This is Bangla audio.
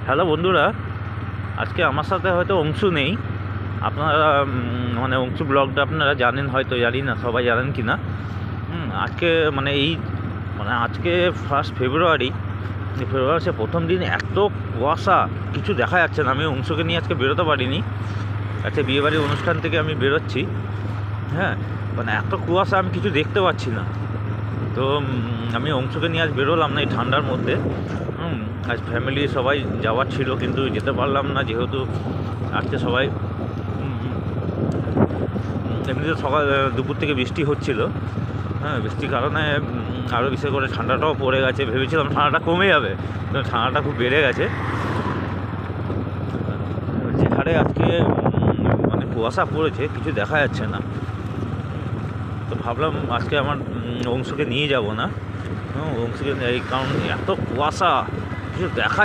হ্যালো বন্ধুরা, আজকে আমার সাথে হয়তো অংশু নেই। আপনারা মানে অংশু ব্লগটা আপনারা জানেন, হয়তো জানি না সবাই জানেন কি না। আজকে আজকে 1 ফেব্রুয়ারি। ফেব্রুয়ারি সে প্রথম দিন এত কুয়াশা, কিছু দেখা যাচ্ছে না। আমি অংশুকে নিয়ে আজকে বেরোতে পারিনি। আজকে বিয়েবাড়ির অনুষ্ঠান থেকে আমি বেরোচ্ছি। হ্যাঁ, মানে এত কুয়াশা, আমি কিছু দেখতে পাচ্ছি না। তো আমি অংশকে নিয়ে আজ বেরোলাম না এই ঠান্ডার মধ্যে। আজ ফ্যামিলি সবাই যাওয়ার ছিল, কিন্তু যেতে পারলাম না, যেহেতু আজকে সবাই এমনিতে সকাল দুপুর থেকে বৃষ্টি হচ্ছিল। হ্যাঁ, বৃষ্টির কারণে আরও বিশেষ করে ঠান্ডাটাও পড়ে গেছে। ভেবেছিলাম ঠান্ডাটা কমে যাবে, কিন্তু ঠান্ডাটা খুব বেড়ে গেছে। যেখানে আজকে মানে কুয়াশা পড়েছে, কিছু দেখা যাচ্ছে না। তো ভাবলাম আজকে আমার অংশকে নিয়ে যাব না। অংশকে এই কারণ এত কুয়াশা, কিছু দেখা